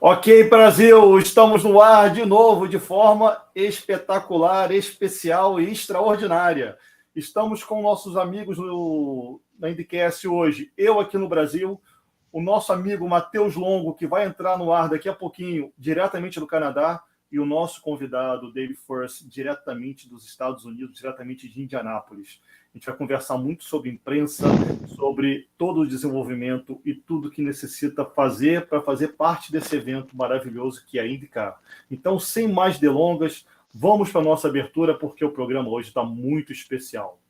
Ok, Brasil, estamos no ar de novo de forma espetacular, especial e extraordinária. Estamos com nossos amigos na IndyCast hoje, eu aqui no Brasil, o nosso amigo Matheus Longo, que vai entrar no ar daqui a pouquinho, diretamente do Canadá, e o nosso convidado, David Furst, diretamente dos Estados Unidos, diretamente de Indianápolis. A gente vai conversar muito sobre imprensa, sobre todo o desenvolvimento e tudo que necessita fazer para fazer parte desse evento maravilhoso que é a IndyCar. Então, sem mais delongas, vamos para a nossa abertura, porque o programa hoje está muito especial.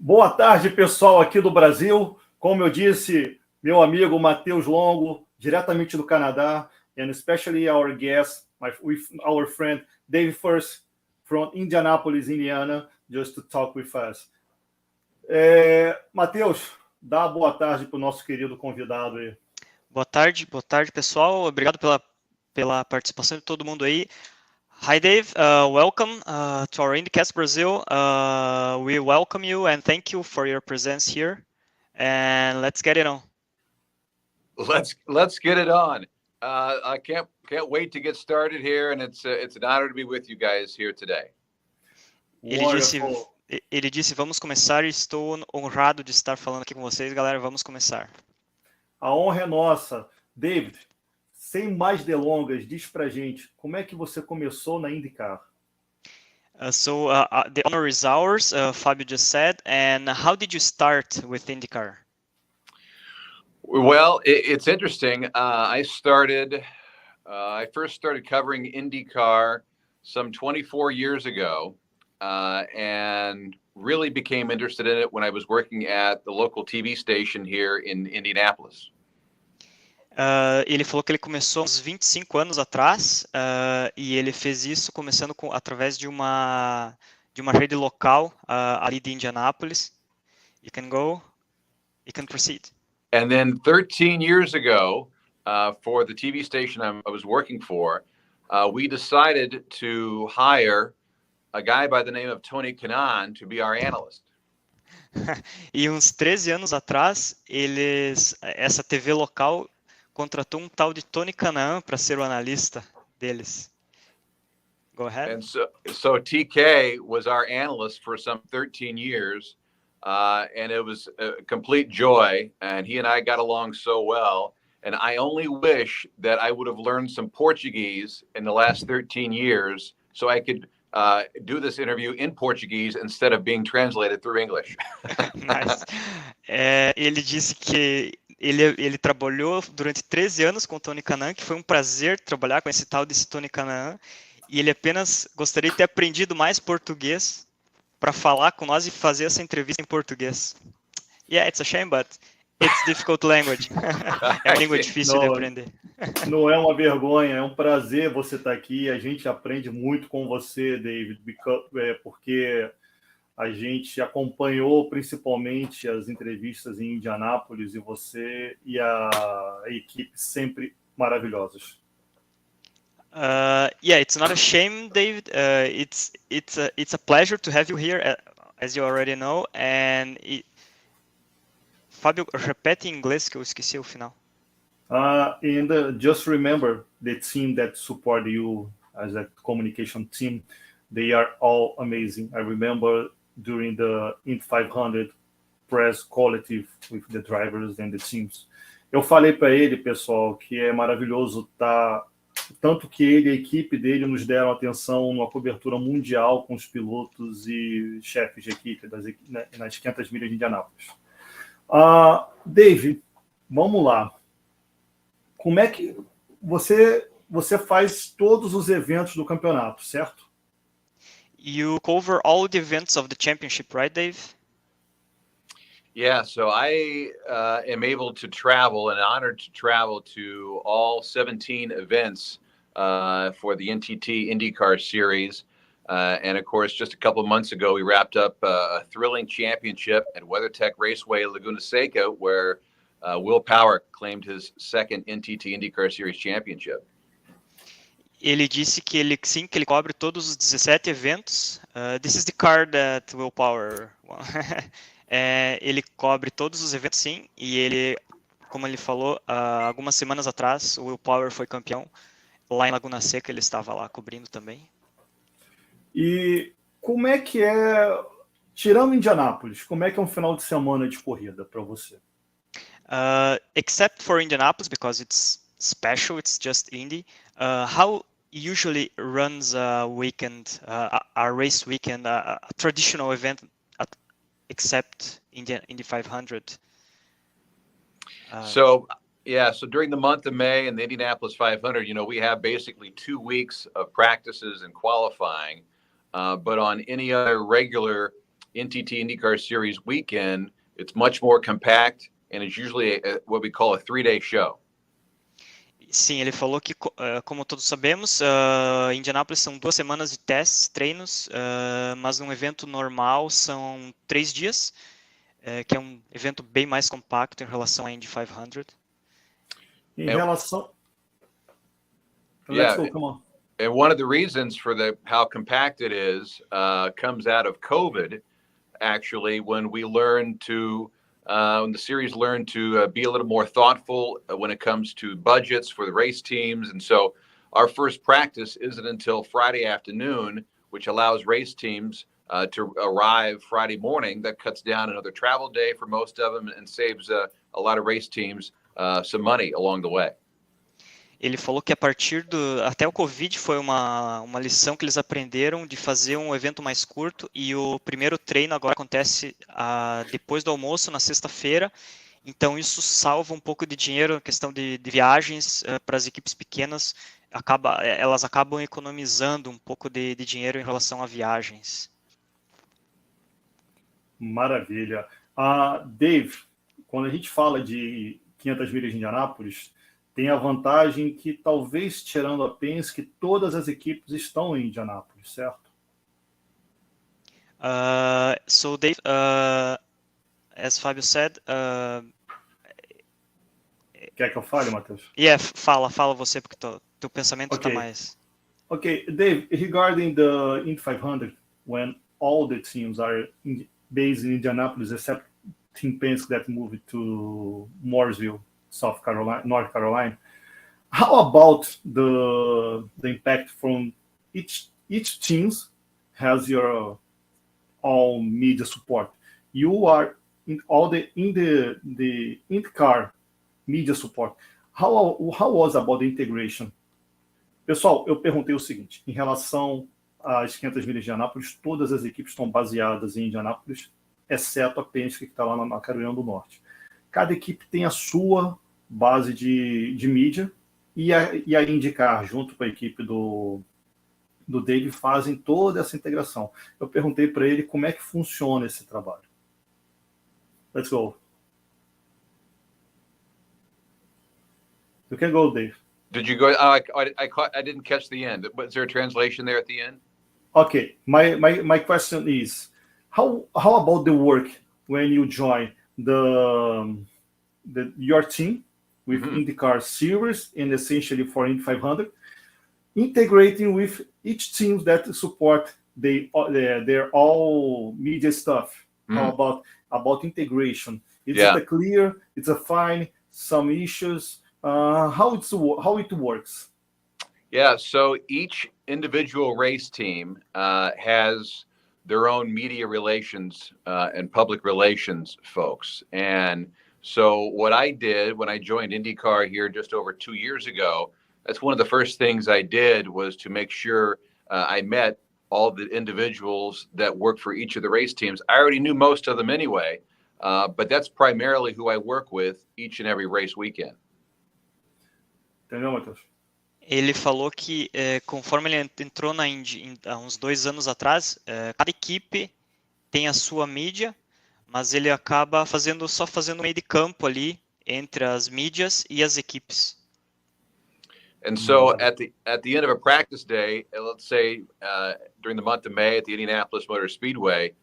Boa tarde, pessoal aqui do Brasil. Como eu disse, meu amigo Matheus Longo, diretamente do Canadá, and especially our guest, our friend David Furst from Indianapolis, Indiana, just to talk with us. Matheus, dá boa tarde para o nosso querido convidado aí. Boa tarde, pessoal. Obrigado pela participação de todo mundo aí. Hi, Dave. Welcome to our IndyCast Brasil. We welcome you and thank you for your presence here. And let's get it on. Let's get it on. I can't wait to get started here, and it's an honor to be with you guys here today. Ele disse, vamos começar. Estou honrado de estar falando aqui com vocês, galera. Vamos começar. A honra é nossa. David, sem mais delongas, diz pra gente, como é que você começou na IndyCar? The honor is ours, Fabio just said. And how did you start with IndyCar? Well, it's interesting. I first started covering IndyCar some 24 years ago, and really became interested in it when I was working at the local TV station here in Indianapolis. Ele falou que ele começou uns 25 anos atrás, e ele fez isso começando através de uma rede local ali de Indianápolis. You can proceed. And then 13 years ago, for the TV station I was working for, we decided to hire a guy by the name of Tony Kanaan to be our analyst. E uns 13 anos atrás, essa TV local contratou um tal de Tony Kanaan para ser o analista deles. Go ahead. And so TK was our analyst for some 13 years, and it was a complete joy, and he and I got along so well, and I only wish that I would have learned some Portuguese in the last 13 years so I could do this interview in Portuguese instead of being translated through English. Nice. Ele disse que ele trabalhou durante 13 anos com o Tony Kanaan, que foi um prazer trabalhar com esse tal desse Tony Kanaan, e ele apenas gostaria de ter aprendido mais português para falar com nós e fazer essa entrevista em português. Yeah, it's a shame, but it's difficult language. É uma língua difícil de aprender. Não é uma vergonha, é um prazer você estar aqui. A gente aprende muito com você, David, porque a gente acompanhou principalmente as entrevistas em Indianápolis e você e a equipe sempre maravilhosos. Yeah, it's not a shame, David. It's a pleasure to have you here, as you already know. And Fábio, repete em inglês que eu esqueci o final. And just remember the team that support you as a communication team. They are all amazing. I remember during the Indy 500 press collective with the drivers and the teams. Eu falei para ele, pessoal, que é maravilhoso estar, tanto que ele e a equipe dele nos deram atenção numa cobertura mundial com os pilotos e chefes de equipe nas 500 milhas de Indianápolis. Dave, vamos lá. Como é que você faz todos os eventos do campeonato, certo? You cover all the events of the championship, right, Dave? Yeah, so I am able to travel and honored to travel to all 17 events for the NTT IndyCar Series. And of course, just a couple of months ago, we wrapped up a thrilling championship at WeatherTech Raceway, Laguna Seca, where Will Power claimed his second NTT IndyCar Series championship. Ele disse que ele sim, que ele cobre todos os 17 eventos. This is the car that Will Power won. Ele cobre todos os eventos, sim, e ele, como ele falou, algumas semanas atrás, o Will Power foi campeão. Lá em Laguna Seca, ele estava lá cobrindo também. E como é que é, tirando Indianápolis, como é que é um final de semana de corrida para você? Except for Indianapolis, because it's special, it's just Indy. How usually runs a weekend, a race weekend, a traditional event, except Indy 500? So during the month of May and the Indianapolis 500, we have basically 2 weeks of practices and qualifying. But on any other regular NTT IndyCar Series weekend, it's much more compact, and it's usually what we call a 3-day show. Sim, ele falou que, como todos sabemos, Indianápolis são 2 semanas de testes, treinos, mas num evento normal são 3 dias, que é um evento bem mais compacto em relação à Indy 500. Em relação... Yeah. Let's go, come on. And one of the reasons for how compact it is comes out of COVID, actually, when we learned to, when the series learned to be a little more thoughtful when it comes to budgets for the race teams. And so our first practice isn't until Friday afternoon, which allows race teams to arrive Friday morning. That cuts down another travel day for most of them and saves a lot of race teams some money along the way. Ele falou que até o Covid foi uma lição que eles aprenderam de fazer um evento mais curto, e o primeiro treino agora acontece depois do almoço, na sexta-feira. Então isso salva um pouco de dinheiro, a questão de viagens para as equipes pequenas, elas acabam economizando um pouco de dinheiro em relação a viagens. Maravilha. Dave, quando a gente fala de 500 milhas de Indianápolis, tem a vantagem que, talvez tirando a Penske, todas as equipes estão em Indianápolis, certo? So Dave, as Fábio said, quer que eu fale, Matheus? Fala você, porque teu pensamento está mais... Okay, Dave, regarding the Indy 500, when all the teams are based in Indianapolis, except Team Penske that moved to Mooresville, North Carolina. How about the impact from each teams has your own media support? You are in the IndyCar media support. How was about the integration? Pessoal, eu perguntei o seguinte, em relação às 500 milhas de Indianápolis, todas as equipes estão baseadas em Indianápolis, exceto a Penske, que está lá na Carolina do Norte. Cada equipe tem a sua base de mídia, e a IndyCar, junto com a equipe do Dave, fazem toda essa integração. Eu perguntei para ele como é que funciona esse trabalho. Let's go. You can go, Dave. Did you go? I didn't catch the end. Was there a translation there at the end? Okay. My question is, how about the work when you join your team with IndyCar Series and essentially for Indy 500, integrating with each team that support their all media stuff? How about integration? Is it clear? It's a fine. Some issues. How it works? Yeah. So each individual race team has their own media relations and public relations folks. And so what I did when I joined IndyCar here just over 2 years ago, that's one of the first things I did was to make sure I met all the individuals that work for each of the race teams. I already knew most of them anyway, but that's primarily who I work with each and every race weekend. Entendeu, Matheus? Ele falou que conforme ele entrou na Indy há uns 2 anos atrás, cada equipe tem a sua mídia, mas ele acaba só fazendo meio de campo ali entre as mídias e as equipes. And so at the end of a practice day, let's say during the month of May at the Indianapolis Motor Speedway,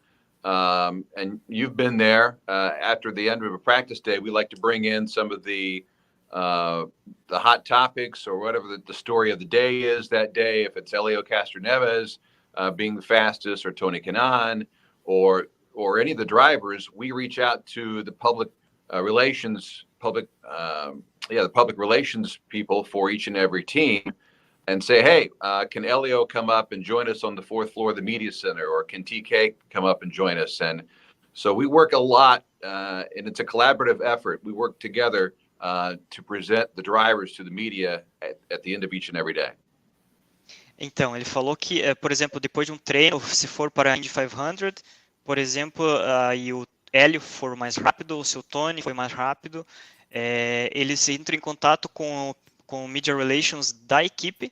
and you've been there after the end of a practice day, we like to bring in some of the hot topics or whatever the story of the day is that day. If it's Elio Castroneves being the fastest, or Tony Kanaan, or any of the drivers, we reach out to the public relations people for each and every team and say, hey, can Elio come up and join us on the 4th floor of the media center, or can TK come up and join us? And so we work a lot, and it's a collaborative effort. We work together to present the drivers to the media at the end of each and every day. Então, ele falou que, por exemplo, depois de um treino, se for para a Indy 500, por exemplo, e o Hélio for mais rápido, ou se o Tony foi mais rápido, eles entram em contato com o Media Relations da equipe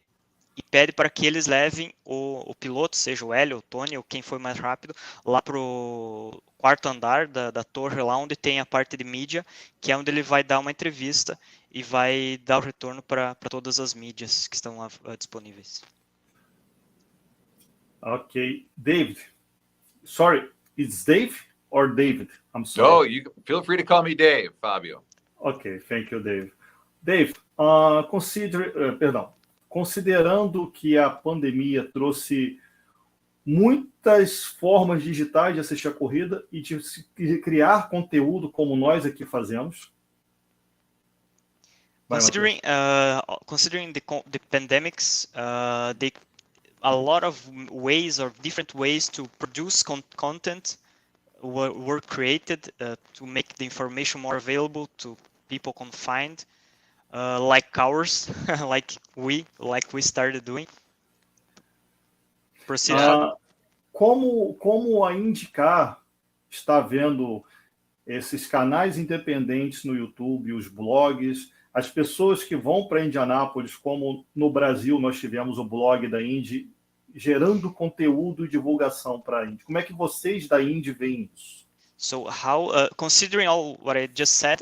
e pede para que eles levem o piloto, seja o Hélio, o Tony, ou quem foi mais rápido, lá para o 4º andar da torre, lá onde tem a parte de mídia, que é onde ele vai dar uma entrevista e vai dar o retorno para todas as mídias que estão lá disponíveis. Ok. David. Sorry, it's Dave or David? I'm sorry. Oh, you feel free to call me Dave, Fabio. Ok, thank you, Dave. Dave, considerando que a pandemia trouxe muitas formas digitais de assistir a corrida e de criar conteúdo como nós aqui fazemos. Considering the pandemics, a lot of ways or different ways to produce content were created to make the information more available to people confined, like ours, like we started doing. Proceed. Como a IndyCar está vendo esses canais independentes no YouTube, os blogs, as pessoas que vão para Indianápolis, como no Brasil nós tivemos o blog da Indy, gerando conteúdo e divulgação para a Indy. Como é que vocês da Indy veem isso? So how, considering all what I just said,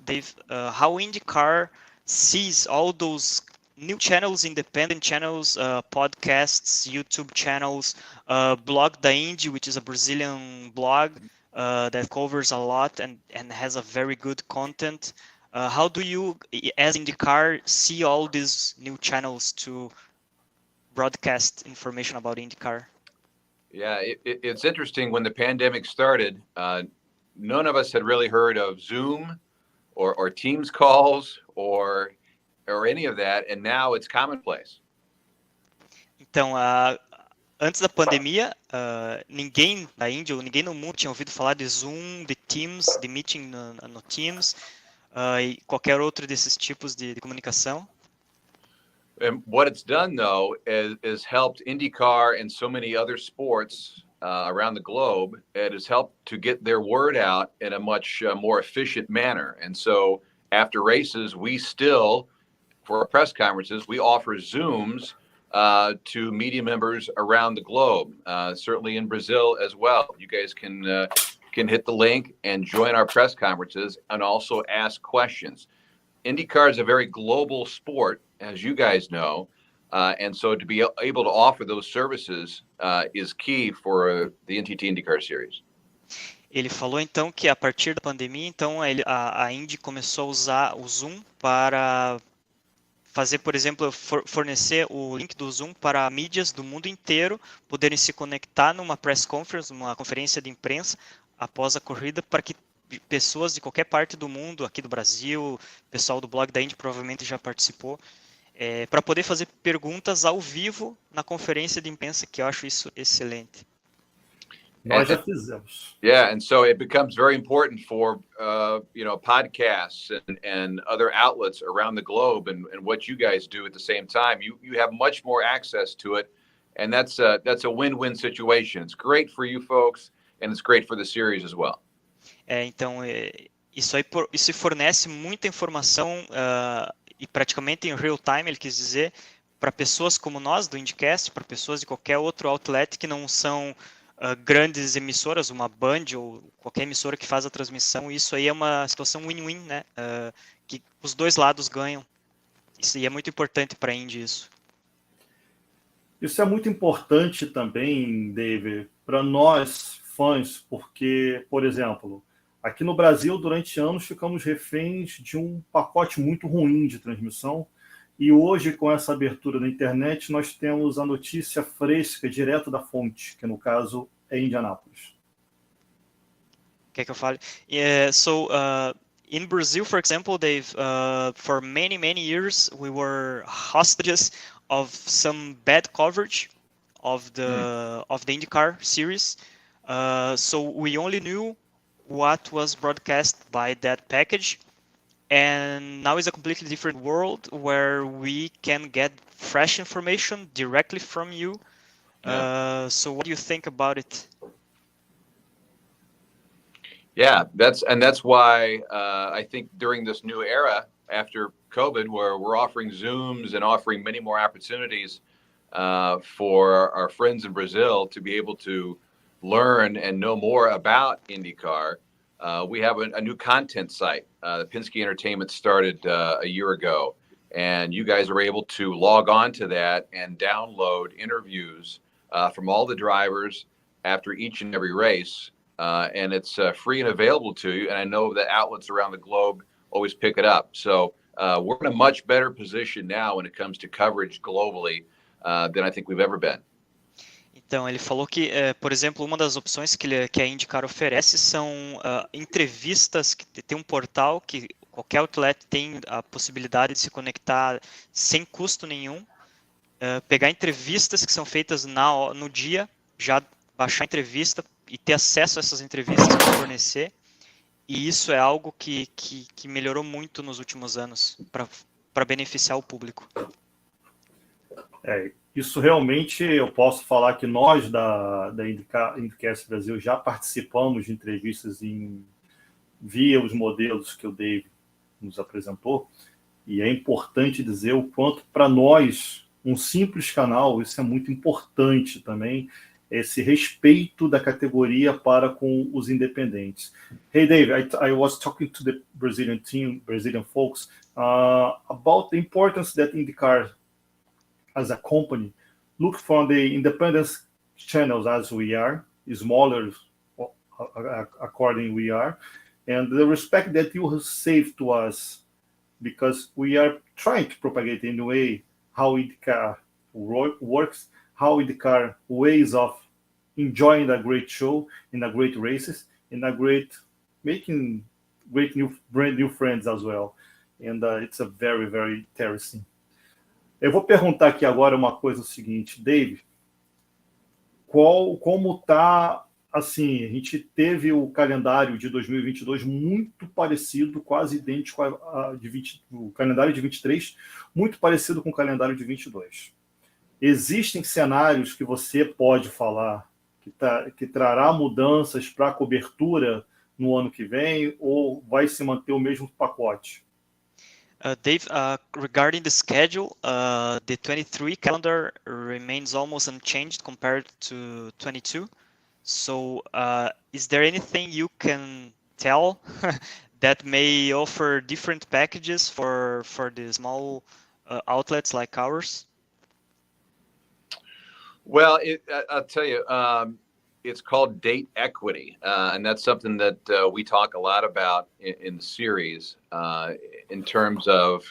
Dave, how IndyCar sees all those new channels, independent channels, podcasts, YouTube channels, blog da Indy, which is a Brazilian blog that covers a lot and has a very good content. How do you, as IndyCar, see all these new channels to broadcast information about IndyCar? Yeah, it's interesting. When the pandemic started, none of us had really heard of Zoom or Teams calls or any of that, and now it's commonplace. Então, antes da pandemia, ninguém na Índia ou ninguém no mundo tinha ouvido falar de Zoom, de Teams, de meeting no Teams e qualquer outro desses tipos de comunicação. And what it's done, though, is helped IndyCar and so many other sports around the globe. It has helped to get their word out in a much more efficient manner. And so after races, we still, for our press conferences, we offer Zooms to media members around the globe, certainly in Brazil as well. You guys can hit the link and join our press conferences and also ask questions. IndyCar is a very global sport, as you guys know, and so to be able to offer those services is key for the NTT IndyCar Series. Ele falou então que a partir da pandemia, então a Indy começou a usar o Zoom para fazer, por exemplo, fornecer o link do Zoom para mídias do mundo inteiro poderem se conectar numa press conference, uma conferência de imprensa após a corrida, para que pessoas de qualquer parte do mundo, aqui do Brasil, pessoal do blog da Indy provavelmente já participou, para poder fazer perguntas ao vivo na conferência de imprensa, que eu acho isso excelente. Nós já fizemos. Yeah, and so it becomes very important for podcasts and other outlets around the globe, and what you guys do at the same time. You have much more access to it, and that's a win-win situation. It's great for you folks, and it's great for the series as well. Então, isso fornece muita informação e praticamente em real time, ele quis dizer, para pessoas como nós, do IndyCast, para pessoas de qualquer outro outlet que não são grandes emissoras, uma Band ou qualquer emissora que faz a transmissão, isso aí é uma situação win-win, né? Que os dois lados ganham. Isso aí é muito importante para a Indy, isso. Isso é muito importante também, David, para nós fãs, porque, por exemplo, aqui no Brasil, durante anos, ficamos reféns de um pacote muito ruim de transmissão. E hoje, com essa abertura da internet, nós temos a notícia fresca, direto da fonte, que no caso é Indianápolis. Quer que eu fale? In Brazil, for example, for many years, we were hostages of some bad coverage of the IndyCar series. So we only knew what was broadcast by that package. And now is a completely different world where we can get fresh information directly from you. So what do you think about it? Yeah, that's why I think during this new era after COVID, where we're offering Zooms and offering many more opportunities for our friends in Brazil to be able to learn and know more about IndyCar. We have a new content site. The Penske Entertainment started a year ago, and you guys are able to log on to that and download interviews from all the drivers after each and every race. And it's free and available to you. And I know that outlets around the globe always pick it up. So we're in a much better position now when it comes to coverage globally than I think we've ever been. Então, ele falou que, por exemplo, uma das opções que a IndyCar oferece são entrevistas, que tem um portal que qualquer outlet tem a possibilidade de se conectar sem custo nenhum, pegar entrevistas que são feitas no dia, já baixar a entrevista e ter acesso a essas entrevistas para fornecer. E isso é algo que melhorou muito nos últimos anos para beneficiar o público. Isso realmente eu posso falar que nós da IndyCast Brasil já participamos de entrevistas via os modelos que o Dave nos apresentou, e é importante dizer o quanto para nós, um simples canal, isso é muito importante também, esse respeito da categoria para com os independentes. Hey Dave, I was talking to the Brazilian team, Brazilian folks, about the importance that IndyCar as a company look for the independent channels as we are, smaller according we are, and the respect that you have saved to us, because we are trying to propagate in a way how IndyCar works, how IndyCar ways of enjoying a great show, in a great races, in a making brand new friends as well. And it's a very, very interesting. Eu vou perguntar aqui agora uma coisa, o seguinte, Dave, como está, assim, a gente teve o calendário de 2022 muito parecido, quase idêntico o calendário de 23, muito parecido com o calendário de 22. Existem cenários que você pode falar que trará mudanças para a cobertura no ano que vem, ou vai se manter o mesmo pacote? Dave, regarding the schedule, the 23 calendar remains almost unchanged compared to 22. So is there anything you can tell that may offer different packages for the small outlets like ours? Well, I'll tell you, it's called date equity, and that's something that we talk a lot about in the series in terms of,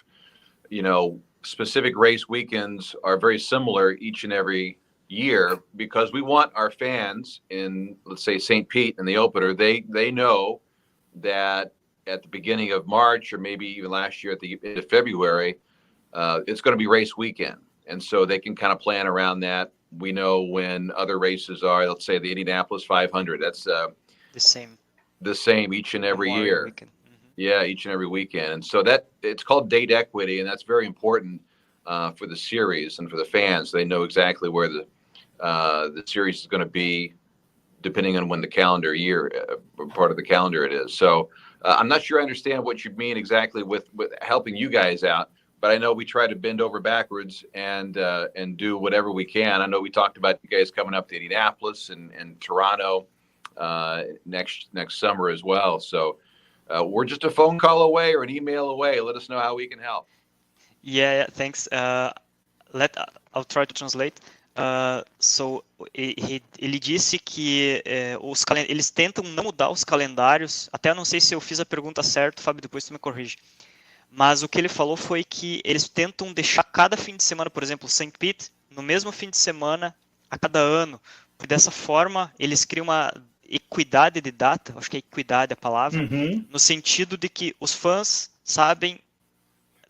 specific race weekends are very similar each and every year because we want our fans in, let's say, St. Pete in the opener, they know that at the beginning of March or maybe even last year at the end of February, it's going to be race weekend. And so they can kind of plan around that. We know when other races are, let's say the Indianapolis 500, that's the same each and every year. Weekend. Mm-hmm. Yeah, each and every weekend. And so that it's called date equity, and that's very important for the series and for the fans. They know exactly where the series is going to be depending on when the calendar year, part of the calendar it is. So I'm not sure I understand what you mean exactly with helping you guys out. but I know we try to bend over backwards and do whatever we can. I know we talked about you guys coming up to Indianapolis and Toronto next summer as well. So we're just a phone call away or an email away. Let us know how we can help. Yeah, thanks. I'll try to translate. Ele disse que eles tentam não mudar os calendários. Até não sei se eu fiz a pergunta certa, Fábio, depois tu me corrige. Mas o que ele falou foi que eles tentam deixar cada fim de semana, por exemplo, St. Pete, no mesmo fim de semana a cada ano. Dessa forma, eles criam uma equidade de data, acho que é equidade a palavra, no sentido de que os fãs sabem,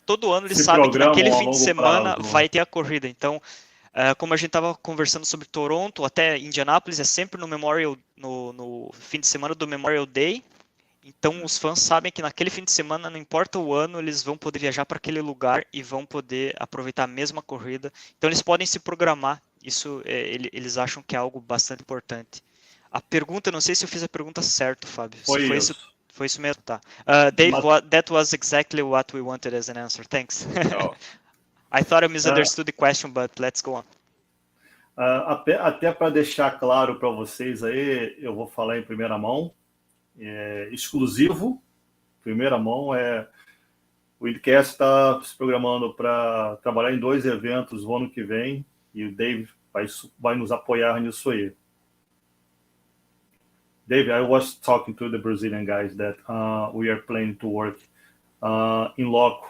todo ano eles sabem que naquele fim de semana vai ter a corrida. Então, como a gente estava conversando sobre Toronto, até Indianapolis é sempre no fim de semana do Memorial Day. Então, os fãs sabem que naquele fim de semana, não importa o ano, eles vão poder viajar para aquele lugar e vão poder aproveitar a mesma corrida. Então, eles podem se programar. Isso, eles acham que é algo bastante importante. A pergunta, não sei se eu fiz a pergunta certa, Fábio. Foi isso. Foi isso mesmo, tá. Dave, that was exactly what we wanted as an answer. Thanks. Oh. I thought I misunderstood the question, but let's go on. Até para deixar claro para vocês aí, eu vou falar em primeira mão. Exclusivo, primeira mão, o IndyCast está se programando para trabalhar em 2 eventos no ano que vem e o Dave vai nos apoiar nisso aí. Dave, I was talking to the Brazilian guys that we are planning to work in loco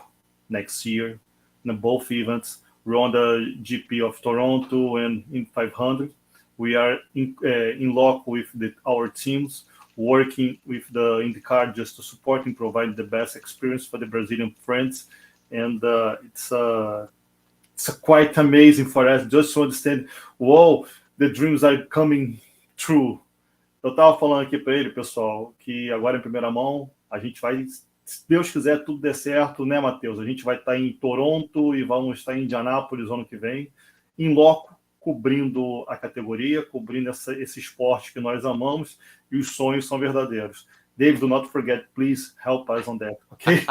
next year in both events. We're on the GP of Toronto and in 500. We are in loco with our teams, working with the IndyCar just to support and provide the best experience for the Brazilian friends. And it's quite amazing for us just to understand, whoa, the dreams are coming true. Eu estava falando aqui para ele, pessoal, que agora em primeira mão, a gente vai, se Deus quiser, tudo der certo, né, Matheus? A gente vai estar em Toronto e vamos estar em Indianápolis ano que vem, em loco, cobrindo a categoria, cobrindo esse esporte que nós amamos, e os sonhos são verdadeiros. Dave, do not forget, please help us on that, okay?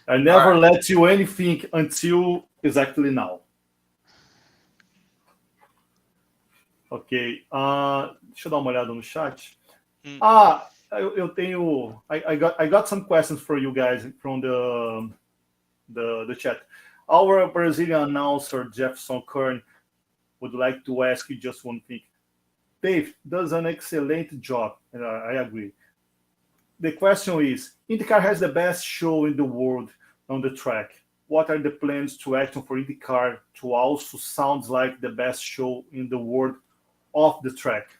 I never let you anything until exactly now. Ok. Deixa eu dar uma olhada no chat. Eu tenho... I got some questions for you guys from the chat. Our Brazilian announcer, Jefferson Kern, would like to ask you just one thing. Dave does an excellent job, and I agree. The question is, IndyCar has the best show in the world on the track. What are the plans to action for IndyCar to also sound like the best show in the world off the track?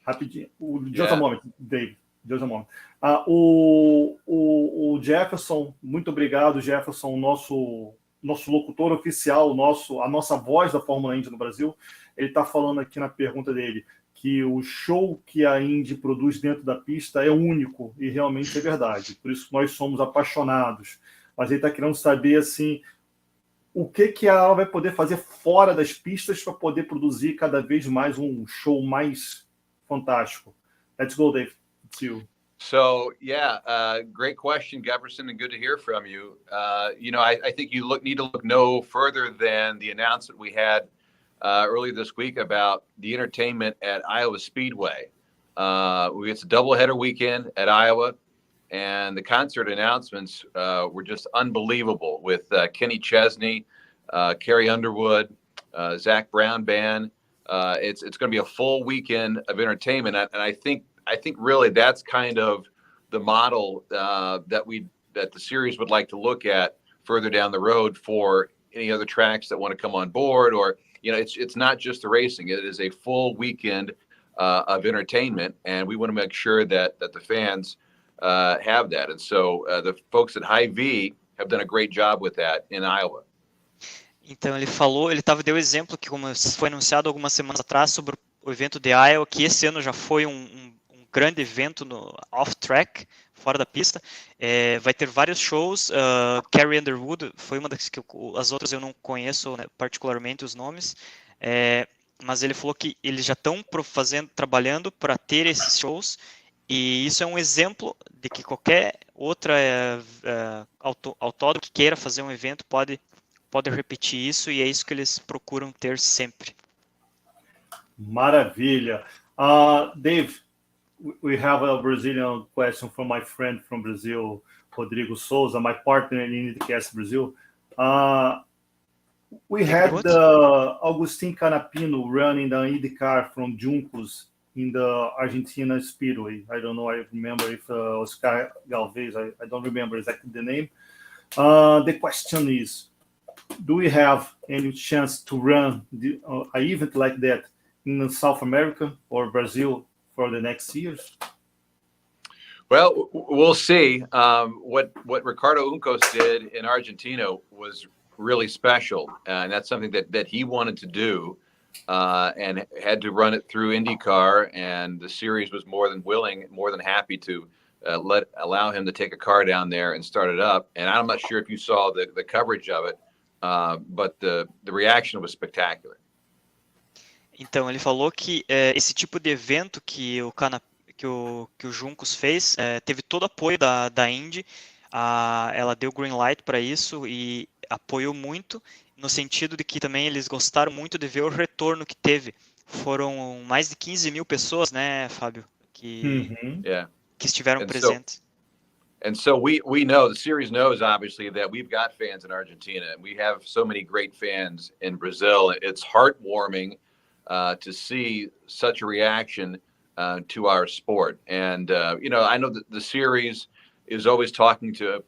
Rapidinho. Just a moment, Dave. Just a moment. O Jefferson, muito obrigado, Jefferson, nosso locutor oficial, a nossa voz da Fórmula Indy no Brasil. Ele está falando aqui na pergunta dele que o show que a Indy produz dentro da pista é único, e realmente é verdade. Por isso nós somos apaixonados. Mas ele está querendo saber assim, o que ela vai poder fazer fora das pistas para poder produzir cada vez mais um show mais fantástico. Let's go, Dave. It's you. So, great question, Jefferson, and good to hear from you. I think you need to look no further than the announcement we had earlier this week about the entertainment at Iowa Speedway. It's a doubleheader weekend at Iowa, and the concert announcements were just unbelievable with Kenny Chesney, Carrie Underwood, Zach Brown Band. It's going to be a full weekend of entertainment, and I think really that's kind of the model that the series would like to look at further down the road for any other tracks that want to come on board, or it's not just the racing; it is a full weekend of entertainment, and we want to make sure that the fans have that. And so the folks at Hy-Vee have done a great job with that in Iowa. Então deu exemplo que, como foi anunciado algumas semanas atrás sobre o evento de Iowa, que esse ano já foi um grande evento no off-track, fora da pista. Vai ter vários shows. Carrie Underwood foi uma das que as outras eu não conheço, né, particularmente os nomes. Mas ele falou que eles já estão trabalhando para ter esses shows. E isso é um exemplo de que qualquer outra autódromo que queira fazer um evento pode repetir isso, e é isso que eles procuram ter sempre. Maravilha. Dave, we have a Brazilian question from my friend from Brazil, Rodrigo Souza, my partner in IndyCast Brasil. We had Agustin Canapino running the IndyCar from Juncos in the Argentina Speedway. I don't know, I remember if Oscar Galvez, I don't remember exactly the name. The question is, do we have any chance to run an event like that in South America or Brazil for the next years? Well, we'll see. What Ricardo Uncos did in Argentina was really special, and that's something that he wanted to do, and had to run it through IndyCar, and the series was more than happy to allow him to take a car down there and start it up. And I'm not sure if you saw the coverage of it, but the reaction was spectacular. Então, ele falou que esse tipo de evento que o Juncos fez, teve todo o apoio da Indy, ela deu green light para isso e apoiou muito, no sentido de que também eles gostaram muito de ver o retorno que teve. Foram mais de 15 mil pessoas, né, Fábio, que estiveram presentes. And so we know, the series knows, obviously, that we've got fans in Argentina, and we have so many great fans in Brazil. It's heartwarming to see such a reaction to our sport. And, I know that the series is always talking to,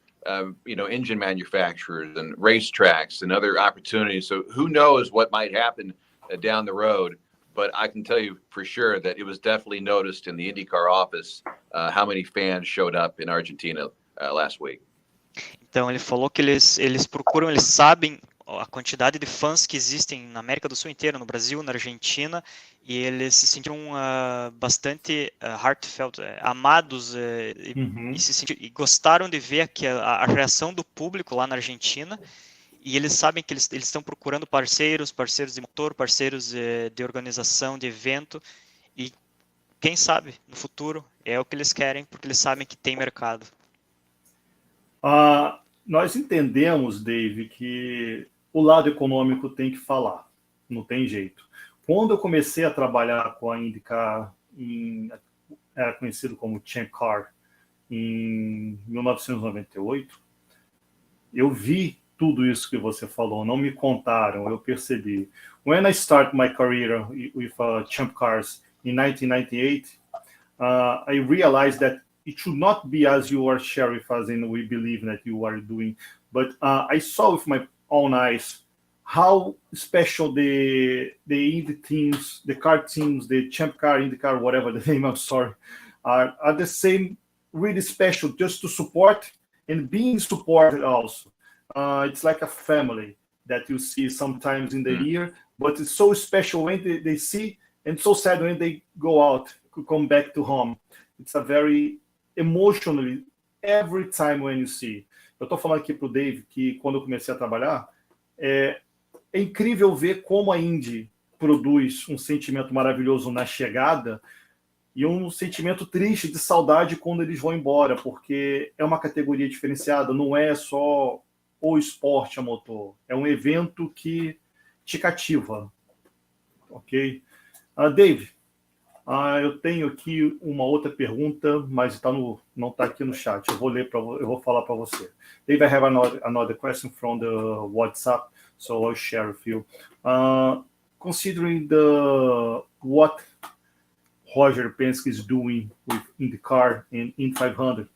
engine manufacturers and racetracks and other opportunities. So who knows what might happen down the road. But I can tell you for sure that it was definitely noticed in the IndyCar office how many fans showed up in Argentina last week. Então, ele falou que eles procuram, eles sabem a quantidade de fãs que existem na América do Sul inteira, no Brasil, na Argentina, e eles se sentiram bastante heartfelt, amados, e gostaram de ver a reação do público lá na Argentina, e eles sabem que eles estão procurando parceiros de motor, parceiros de organização, de evento, e quem sabe, no futuro, é o que eles querem, porque eles sabem que tem mercado. Nós entendemos, Dave, que o lado econômico tem que falar, não tem jeito. Quando eu comecei a trabalhar com a IndyCar, era conhecido como Champ Car, em 1998, eu vi tudo isso que você falou, não me contaram, eu percebi. When I started my career with Champ Cars in 1998, I realized that it should not be as you are sharing, as in we believe that you are doing, but I saw with my own eyes how special the Indy teams, the car teams, the Champ Car, IndyCar, whatever the name, I'm sorry, are the same, really special, just to support and being supported also. It's like a family that you see sometimes in the year, but it's so special when they see, and so sad when they go out, to come back to home. It's a very emotionally, every time when you see. Eu estou falando aqui para o Dave que quando eu comecei a trabalhar, é incrível ver como a Indy produz um sentimento maravilhoso na chegada e um sentimento triste de saudade quando eles vão embora, porque é uma categoria diferenciada, não é só o esporte a motor, é um evento que te cativa. Ok? Dave, eu tenho aqui uma outra pergunta, mas não está aqui no chat. Eu vou falar para você. Dave, I have another question from the WhatsApp, so I'll share with you. Considering what Roger Penske is doing with IndyCar and Indy 500,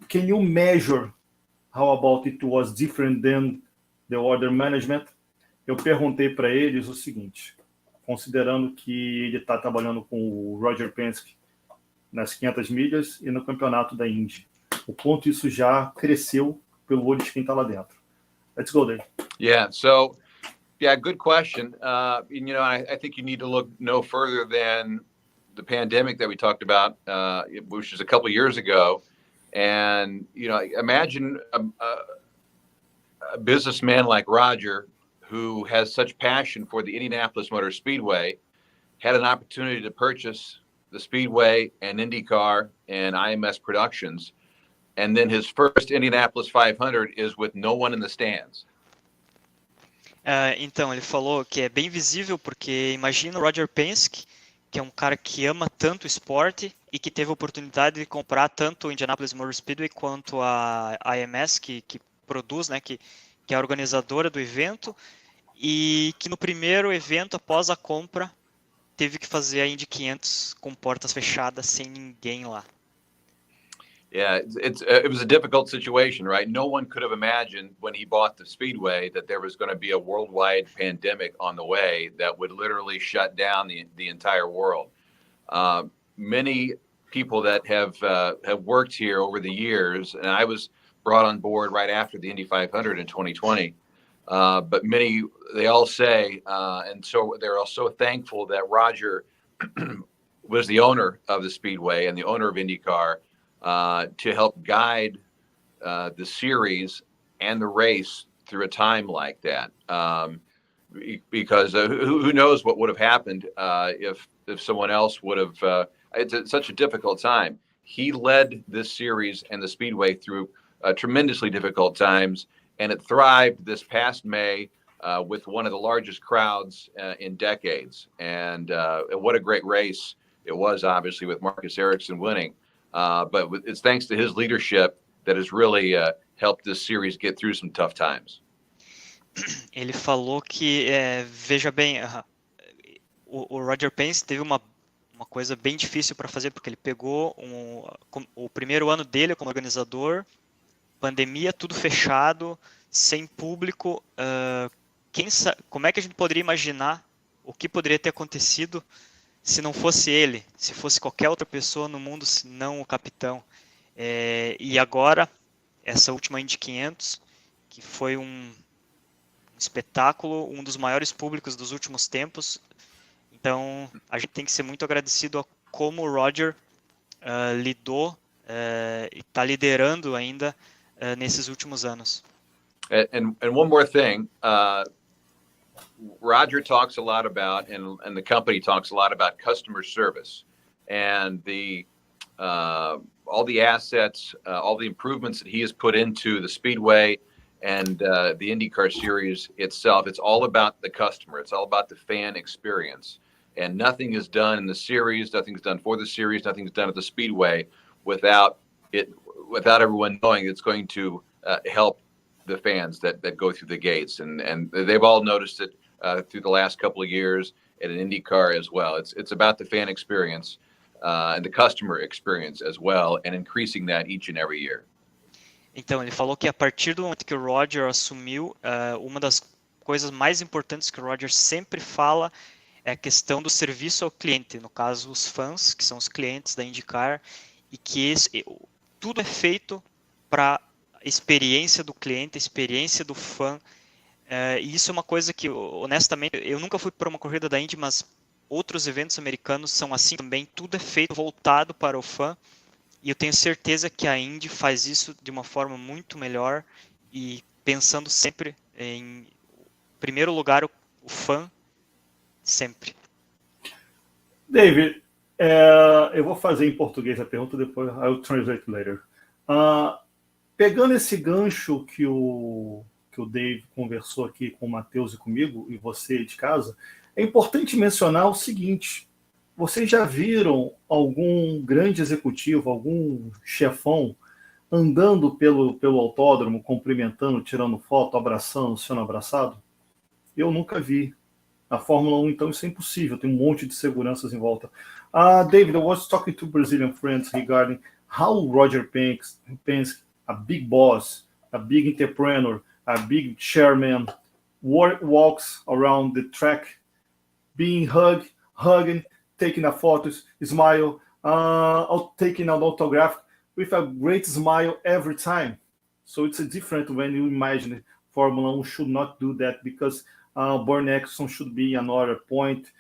can you measure how about it was different than the order management? Eu perguntei para eles o seguinte: considerando que ele está trabalhando com o Roger Penske nas 500 milhas e no campeonato da Indy, o quanto isso já cresceu pelo olho de quem está lá dentro. Let's go there. Good question. I think you need to look no further than the pandemic that we talked about, which was a couple of years ago. And, imagine a businessman like Roger, who has such passion for the Indianapolis Motor Speedway, had an opportunity to purchase the Speedway and IndyCar and IMS Productions. And then his first Indianapolis 500 is with no one in the stands. Então, ele falou que é bem visível porque imagina o Roger Penske, que é um cara que ama tanto o esporte e que teve a oportunidade de comprar tanto o Indianapolis Motor Speedway quanto a IMS, que produz, né, que é a organizadora do evento, e que no primeiro evento, após a compra, teve que fazer a Indy 500 com portas fechadas, sem ninguém lá. Yeah, it was a difficult situation, right? No one could have imagined when he bought the Speedway that there was going to be a worldwide pandemic on the way that would literally shut down the entire world. Many people that have worked here over the years, and I was brought on board right after the Indy 500 in 2020. But many, they all say, and so they're all so thankful that Roger was the owner of the Speedway and the owner of IndyCar. To help guide the series and the race through a time like that, because who knows what would have happened if someone else would have. It's such a difficult time. He led this series and the Speedway through tremendously difficult times, and it thrived this past May with one of the largest crowds in decades. And what a great race it was, obviously, with Marcus Ericsson winning. But it's thanks to his leadership that has really helped this series get through some tough times. Ele falou que, veja bem, o Roger Penske teve uma coisa bem difícil para fazer, porque ele pegou o primeiro ano dele como organizador, pandemia, tudo fechado, sem público. Como é que a gente poderia imaginar o que poderia ter acontecido se não fosse ele, se fosse qualquer outra pessoa no mundo, se não o capitão. E agora, essa última Indy 500, que foi um espetáculo, um dos maiores públicos dos últimos tempos. Então, a gente tem que ser muito agradecido a como o Roger lidou e está liderando ainda nesses últimos anos. And one more thing, Roger talks a lot about, and the company talks a lot about customer service and all the assets, all the improvements that he has put into the Speedway and the IndyCar series itself. It's all about the customer. It's all about the fan experience. And nothing is done in the series, nothing's done for the series, nothing's done at the Speedway without everyone knowing it's going to help the fans that go through the gates. And they've all noticed it through the last couple of years at an IndyCar as well. It's about the fan experience and the customer experience as well, and increasing that each and every year. Então, ele falou que a partir do momento que o Roger assumiu, uma das coisas mais importantes que o Roger sempre fala é a questão do serviço ao cliente, no caso, os fãs, que são os clientes da IndyCar, e que tudo é feito para a experiência do cliente, a experiência do fã. E isso é uma coisa que, honestamente, eu nunca fui para uma corrida da Indy, mas outros eventos americanos são assim também. Tudo é feito voltado para o fã. E eu tenho certeza que a Indy faz isso de uma forma muito melhor e pensando sempre em primeiro lugar o fã, sempre. David, eu vou fazer em português a pergunta, depois I'll translate later. Pegando esse gancho que o Dave conversou aqui com o Matheus e comigo, e você de casa, é importante mencionar o seguinte: vocês já viram algum grande executivo, algum chefão andando pelo autódromo, cumprimentando, tirando foto, abraçando, sendo abraçado? Eu nunca vi. Na Fórmula 1, então, isso é impossível. Tem um monte de seguranças em volta. David, I was talking to Brazilian friends regarding how Roger Penske, a big boss, a big entrepreneur, a big chairman, walks around the track, being hugging, taking a photo, smile, taking an autograph with a great smile every time. So it's different when you imagine Formula 1 should not do that, because Bernie Eccleston should be another point.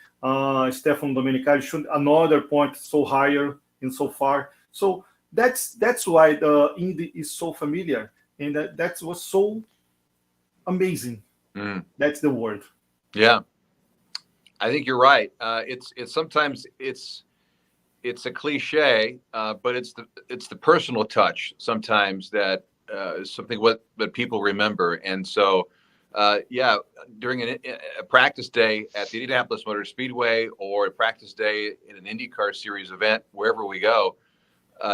Stefano Domenicali should another point, so higher and so far. So that's why the Indy is so familiar, and that was so amazing. That's the word. Yeah, I think you're right. It's sometimes it's a cliche, but it's the personal touch sometimes that is something what people remember. And so, during a practice day at the Indianapolis Motor Speedway or a practice day in an IndyCar Series event, wherever we go,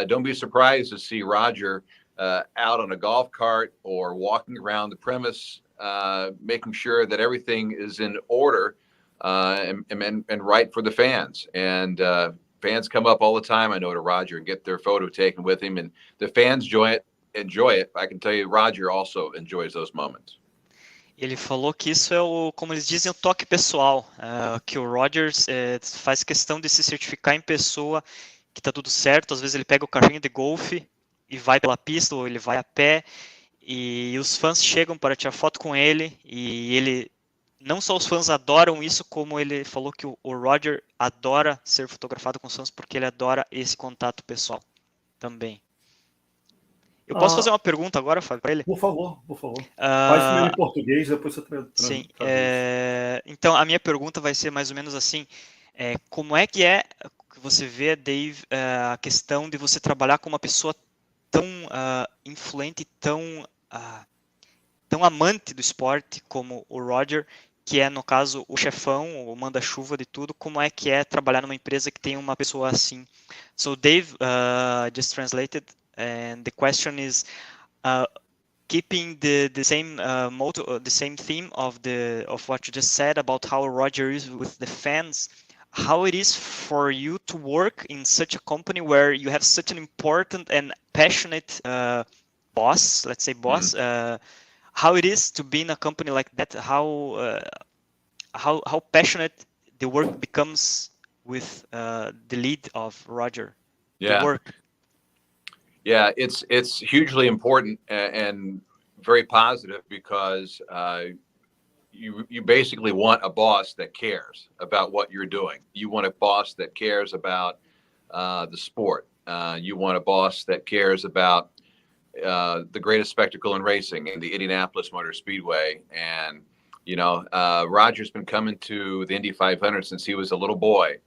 don't be surprised to see Roger out on a golf cart or walking around the premise, making sure that everything is in order and right for the fans. And fans come up all the time, I know, to Roger and get their photo taken with him, and the fans enjoy it. I can tell you, Roger also enjoys those moments. Ele falou que isso é como eles dizem, o toque pessoal, que o Rogers faz questão de se certificar em pessoa que está tudo certo. Às vezes ele pega o carrinho de golfe e vai pela pista, ou ele vai a pé, e os fãs chegam para tirar foto com ele, e ele, não só os fãs adoram isso, como ele falou que o Roger adora ser fotografado com os fãs, porque ele adora esse contato pessoal também. Eu posso fazer uma pergunta agora, Fábio, para ele? Por favor. Faz primeiro em português, depois você traduz. Sim, então a minha pergunta vai ser mais ou menos assim, como é que você vê, Dave, a questão de você trabalhar com uma pessoa tão influente, tão amante do esporte como o Roger, que é, no caso, o chefão, o manda-chuva de tudo. Como é que é trabalhar numa empresa que tem uma pessoa assim? So Dave just translated, and the question is, keeping the same motto, the same theme of what you just said about how Roger is with the fans, how it is for you to work in such a company where you have such an important and passionate boss, let's say boss, how it is to be in a company like that, how passionate the work becomes with the lead of Roger, the work. Yeah, it's hugely important and very positive, because you basically want a boss that cares about what you're doing. You want a boss that cares about the sport. You want a boss that cares about the greatest spectacle in racing, in the Indianapolis Motor Speedway. And Roger's been coming to the Indy 500 since he was a little boy,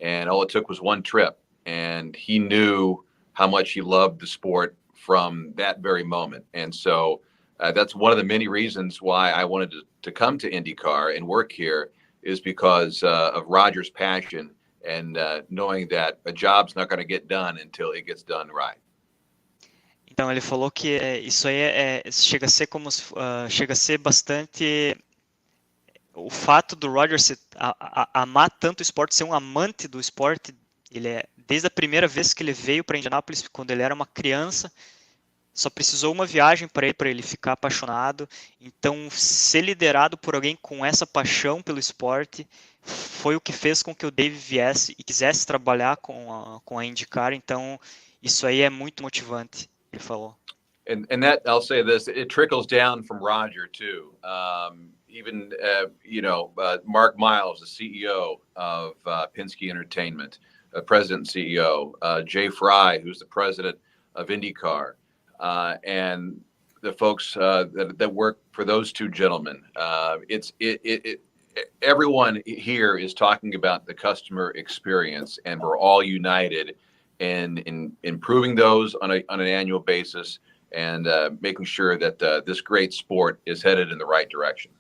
and all it took was one trip, and he knew how much he loved the sport from that very moment. And so that's one of the many reasons why I wanted to come to IndyCar and work here, is because of Roger's passion and knowing that a job's not going to get done until it gets done right. Então ele falou que isso aí chega a ser bastante o fato do Roger amar tanto o esporte, ser um amante do esporte. Ele desde a primeira vez que ele veio para Indianápolis, quando ele era uma criança, só precisou uma viagem para ele ficar apaixonado. Então, ser liderado por alguém com essa paixão pelo esporte foi o que fez com que o Dave viesse e quisesse trabalhar com a IndyCar. Então, isso aí é muito motivante, ele falou. And that, I'll say this, it trickles down from Roger too. Even Mark Miles, the CEO of Penske Entertainment, president and CEO, Jay Fry, who's the president of IndyCar, and the folks that work for those two gentlemen. Everyone here is talking about the customer experience, and we're all united in improving those on an annual basis, and making sure that this great sport is headed in the right direction.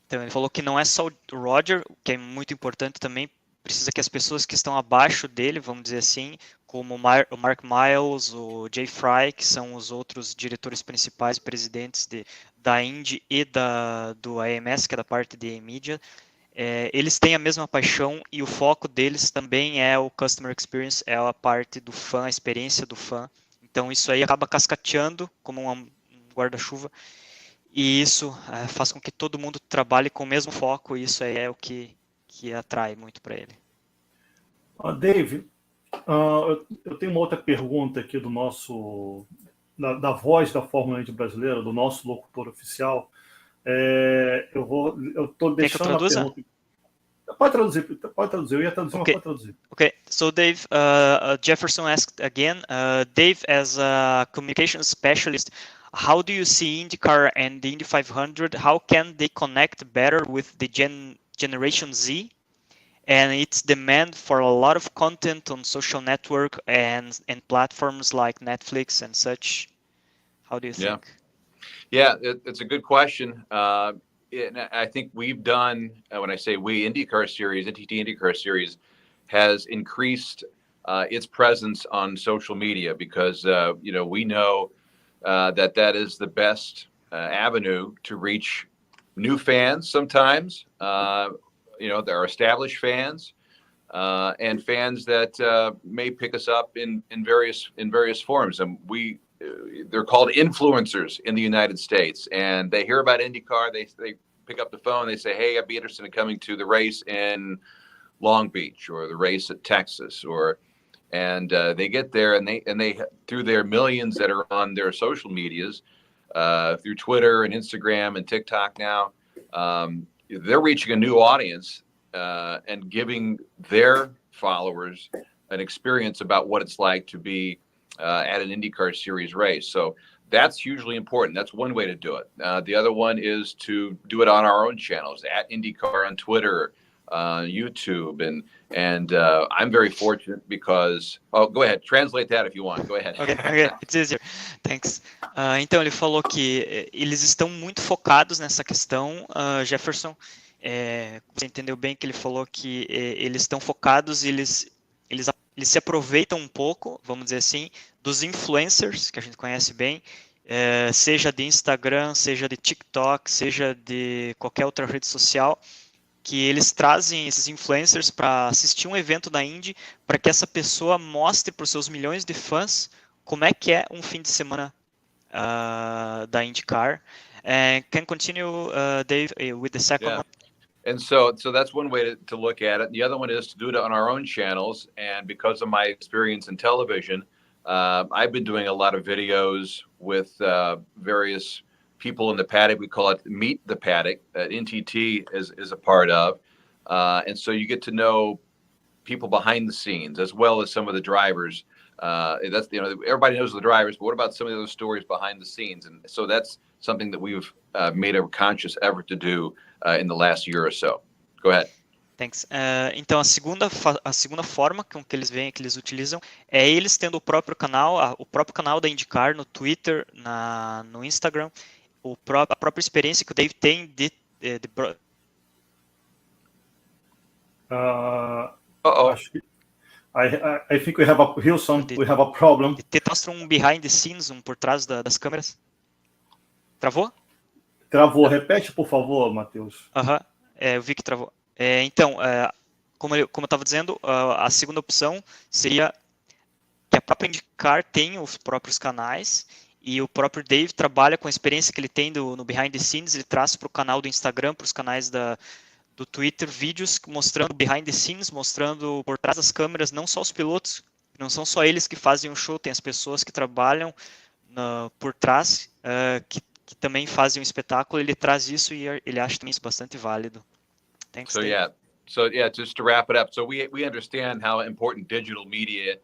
Então ele falou que não é só o Roger, que é muito importante também, precisa que as pessoas que estão abaixo dele, vamos dizer assim, como o Mark Miles, o Jay Fry, que são os outros diretores principais e presidentes da Indy e do AMS, que é da parte de mídia, eles têm a mesma paixão, e o foco deles também é o Customer Experience, é a parte do fã, a experiência do fã. Então isso aí acaba cascateando como um guarda-chuva, e isso faz com que todo mundo trabalhe com o mesmo foco, e isso aí é o que atrai muito para ele. Dave, eu tenho uma outra pergunta aqui do nosso, da voz da Fórmula Indy brasileira, do nosso locutor oficial. Eu estou deixando a pergunta. Pode traduzir, eu ia traduzir, mas pode traduzir. Okay, so Dave, Jefferson asked again, Dave, as a communications specialist, how do you see IndyCar and the Indy 500? How can they connect better with the Generation Z? and its demand for a lot of content on social network and platforms like Netflix and such? How do you think? Yeah, it's a good question. I think we've done, when I say we, IndyCar Series, NTT IndyCar Series has increased its presence on social media because, we know that is the best avenue to reach new fans sometimes. There are established fans and fans that may pick us up in various forms. And they're called influencers in the United States, and they hear about IndyCar. They pick up the phone. They say, "Hey, I'd be interested in coming to the race in Long Beach or the race at Texas," and they get there and they through their millions that are on their social medias, through Twitter and Instagram and TikTok now, they're reaching a new audience and giving their followers an experience about what it's like to be at an IndyCar Series race. So that's hugely important. That's one way to do it. The other one is to do it on our own channels, at IndyCar on Twitter, YouTube, and I'm very fortunate because. Oh, go ahead. Translate that if you want. Go ahead. Okay, it's easier. Thanks. Então ele falou que eles estão muito focados nessa questão, Jefferson. Você entendeu bem que ele falou que eles estão focados e eles se aproveitam um pouco, vamos dizer assim, dos influencers, que a gente conhece bem, seja de Instagram, seja de TikTok, seja de qualquer outra rede social, que eles trazem esses influencers para assistir um evento da Indy, para que essa pessoa mostre para os seus milhões de fãs como é que é um fim de semana da IndyCar. Can continue, Dave, with the second one? And so that's one way to look at it. The other one is to do it on our own channels. And because of my experience in television, I've been doing a lot of videos with various people in the paddock. We call it Meet the Paddock that NTT is a part of. And so you get to know people behind the scenes as well as some of the drivers. Everybody knows the drivers, but what about some of the other stories behind the scenes? And so that's something that we've made a conscious effort to do in the last year or so. Go ahead. Thanks. Então, a segunda forma com que eles veem, que eles utilizam, é eles tendo o próprio canal da IndyCar no Twitter, no Instagram, a própria experiência que o Dave tem de acho que I think we have a problem. De mostrar um behind the scenes, um por trás das câmeras. Travou? Travou. Repete, por favor, Matheus. Eu vi que travou. Então, como eu estava dizendo, a segunda opção seria que a própria IndyCar tem os próprios canais e o próprio Dave trabalha com a experiência que ele tem no behind the scenes, ele traz para o canal do Instagram, para os canais do Twitter, vídeos mostrando behind the scenes, mostrando por trás das câmeras, não só os pilotos, não são só eles que fazem o show, tem as pessoas que trabalham por trás, que também fazem um espetáculo, ele traz isso e ele acha também isso bastante válido. Thanks, Dave. So just to wrap it up, so we understand how important digital media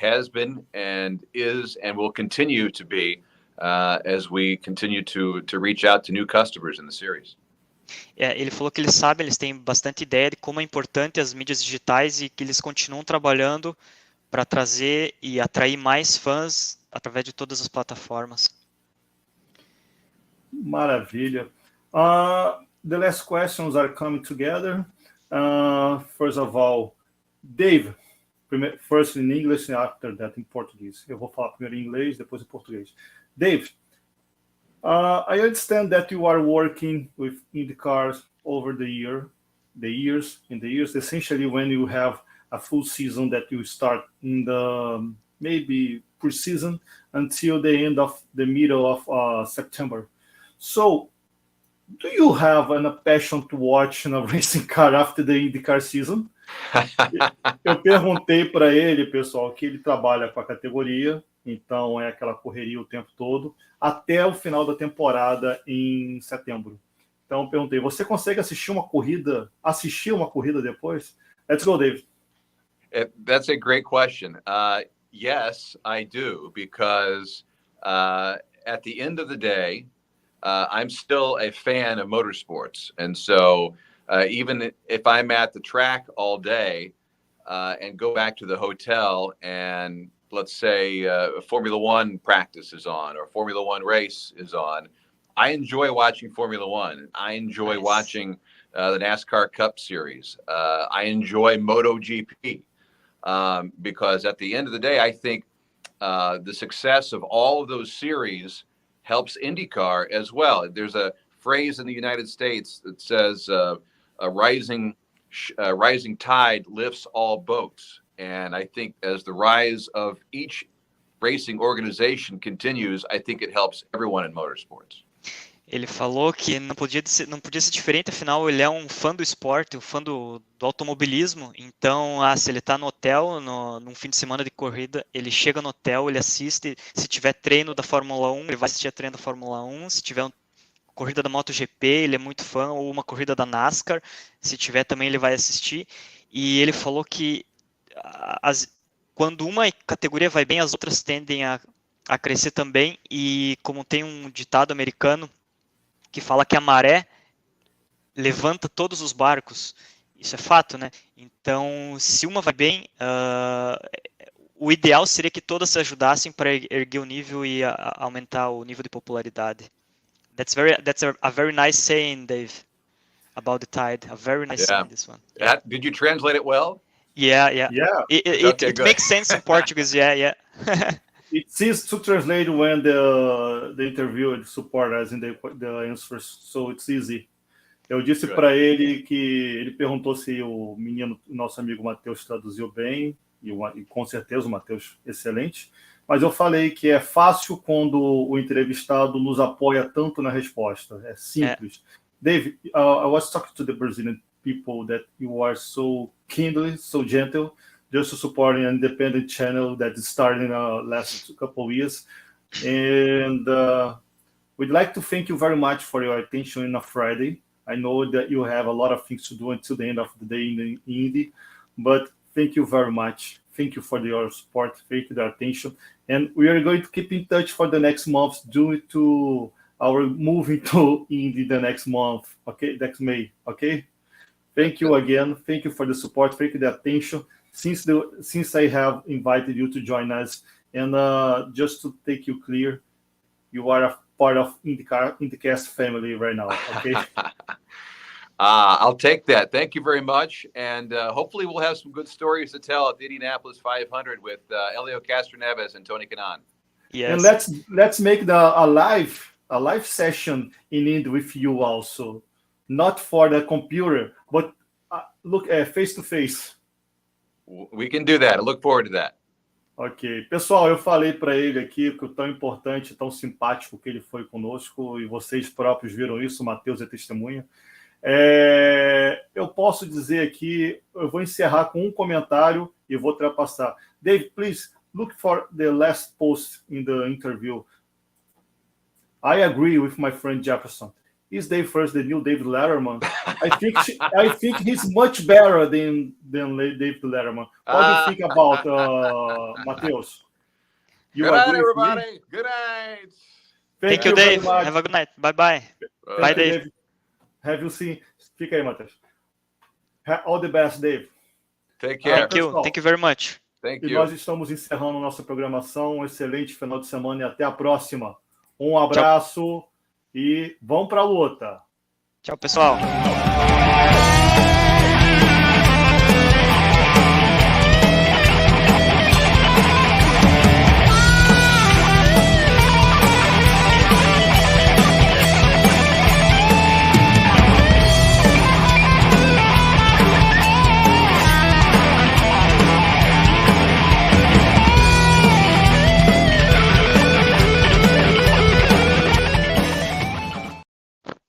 has been and is and will continue to be as we continue to reach out to new customers in the series. Ele falou que eles têm bastante ideia de como é importante as mídias digitais e que eles continuam trabalhando para trazer e atrair mais fãs através de todas as plataformas. Maravilha. The last questions are coming together. First of all, Dave, first in English and after that in Portuguese. Eu vou falar primeiro em inglês, depois em português. Dave, I understand that you are working with IndyCars over the years, essentially when you have a full season that you start in the maybe pre-season until the end of the middle of September. So, do you have a passion to watch a racing car after the IndyCar season? Eu perguntei para ele, pessoal, que ele trabalha com a categoria, então é aquela correria o tempo todo, até o final da temporada em setembro. Então eu perguntei, você consegue assistir uma corrida depois? Let's go, Dave. That's a great question. Yes, I do, because at the end of the day, I'm still a fan of motorsports. And so even if I'm at the track all day and go back to the hotel and let's say Formula One practice is on or Formula One race is on, I enjoy watching Formula One. I enjoy watching the NASCAR Cup Series. I enjoy MotoGP because at the end of the day, I think the success of all of those series helps IndyCar as well. There's a phrase in the United States that says a rising tide lifts all boats. And I think as the rise of each racing organization continues, I think it helps everyone in motorsports. Ele falou que não podia ser diferente, afinal ele é um fã do esporte, um fã do automobilismo, então se ele está no hotel, num fim de semana de corrida, ele chega no hotel, ele assiste, se tiver treino da Fórmula 1, ele vai assistir a treino da Fórmula 1, se tiver uma corrida da MotoGP, ele é muito fã, ou uma corrida da NASCAR, se tiver também ele vai assistir, e ele falou que quando uma categoria vai bem, as outras tendem a crescer também, e como tem um ditado americano, que fala que a maré levanta todos os barcos. Isso é fato, né? Então, se uma vai bem, o ideal seria que todas se ajudassem para erguer o nível e aumentar o nível de popularidade. That's a very nice saying, Dave, about the tide. A very nice saying, this one. Did you translate it well? Yeah. It makes sense in Portuguese, yeah. It's easy to translate when the interviewer support us in the answers, so it's easy. Eu disse para ele que ele perguntou se o nosso amigo Matheus traduziu bem, e com certeza o Matheus excelente, mas eu falei que é fácil quando o entrevistado nos apoia tanto na resposta, é simples. Dave, I was talking to the Brazilian people that you are so kindly, so gentle, just to support an independent channel that is starting last couple of years. And we'd like to thank you very much for your attention on a Friday. I know that you have a lot of things to do until the end of the day in the Indy, but thank you very much. Thank you for your support, thank you for the attention. And we are going to keep in touch for the next month due to our moving to Indy the next month, okay, next May, okay? Thank you again. Thank you for the support, thank you for the attention. Since I have invited you to join us, and just to take you clear, you are a part of IndyCast family right now, okay? I'll take that. Thank you very much, and hopefully we'll have some good stories to tell at the Indianapolis 500 with Helio Castroneves and Tony Kanaan. Yes. And let's make a live session in Indy with you also, not for the computer, but look face to face. We can do that. I look forward to that. Ok. Pessoal, eu falei para ele aqui que o tão importante, tão simpático que ele foi conosco, e vocês próprios viram isso, o Matheus é testemunha. Eu posso dizer aqui, eu vou encerrar com um comentário e vou ultrapassar. Dave, please, look for the last post in the interview. I agree with my friend Jefferson. Is Dave Furst the new David Letterman? I think he's much better than David Letterman. What do you think about Matheus? Good night, everybody. Good night. Thank you, Dave. Have a good night. Bye-bye. Bye, Dave. Have you seen? Fica aí, Matheus. All the best, Dave. Take care. Thank you very much. Thank you. E nós estamos encerrando nossa programação. Um excelente final de semana e até a próxima. Um abraço. E vamos para a luta. Tchau, pessoal.